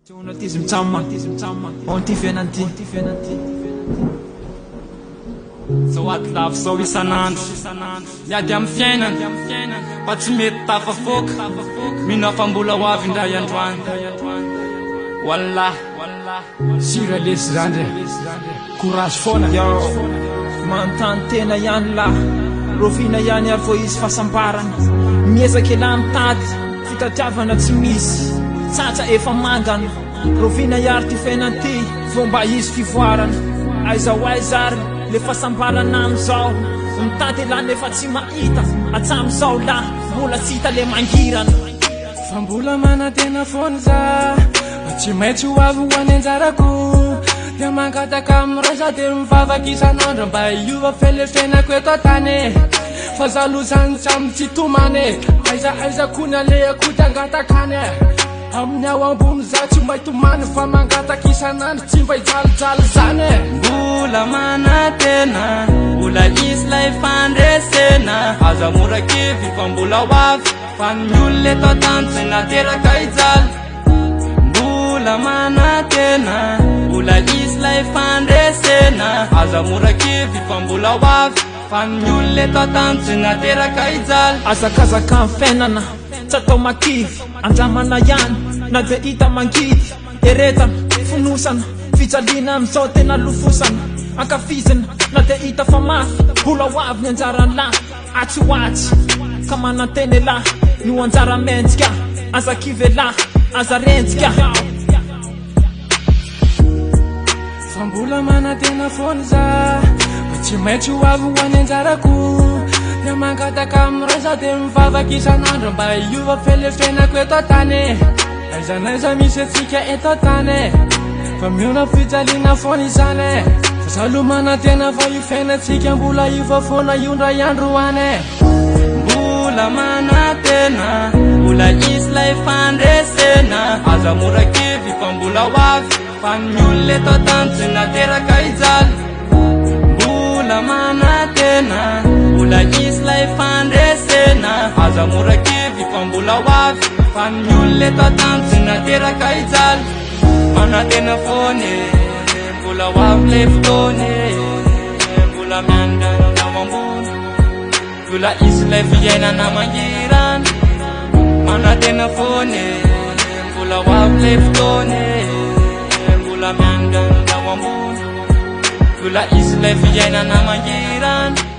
Journalism tama on TVNT. So what love so isanandro miady amy fiainana fa tsy mety tafafoka mino fa mbola ho avy indray androany wallahi sira lesy zany courage foana yo manontany tena ihany lahy rovina ihany ary vo izy fahasambarana miezaky ela mitady fitatiavana tsy misy tsatsa efa mangana rovina ihary ty fiainan'ity vo mba izy fivoarana aiza ho aiza ary le fahasambarana amizao mitady ela nefa tsy mahita atsamizao lahy mbola tsy hita le mangirana fa mbola manantena foana za tsy maintsy ho avy ho any anjarako dia mangataka amiraisa dia mivavaky isan'andro mba iova felefenako eto tany fa zalozany tsy amy tsy tomany aiza kony alehako tangatakany amin'ny ao ambony za tsy maitomany fa mangataka isan'andro tsy mba ijalijaly zany mbola manantena mbola isy lay fandresena aza morakivy fa mbola ho avy fa ny olona eto tany tsy nateraka ijaly mbola manantena mbola isy lay fandresena aza morakivy fa mbola ho avy fa ny olona eto tany tsy nateraka ijaly azakazaka amin'ny fiainana tsy atao makivy andramana ihany na dia hita mangidy eretana fonosana fijaliana amizao tena lofosana ankafizina na dia hita fa mafy mbola ho avy ny anjarany lahy atsy ho atsy ka manantena lahy no anjara mentsika aza kivy lahy aza rentsika fa mbola manantena foana za tsy maintsy ho avy ho any anjarako dia mangataka amiraisa dia mivavaky isan'andro mba iova felefenako eto tany aizanaiza misy atsika eto tany fa miona fijaliana foana izany fa zalo manantena fa io fiainantsika mbola iova foana io ndray andro any mbola manantena mbola isy lay fandresena aza morakivy fa mbola ho avy fa ny olona eto tany tsy nateraka ijaly mbola manantena mbola isy lay fandresena aza morakivy fa mbola ho avy fa ny olona eto tany tsy nateraka ijaly manantena foany mbola ho avy le fotoany mbola miandrana ambony mbola isy lay fiainana mangirana manantena foany mbola ho avy le fotoany mbola miandrana ambony mbola isy lay fiainana mangirana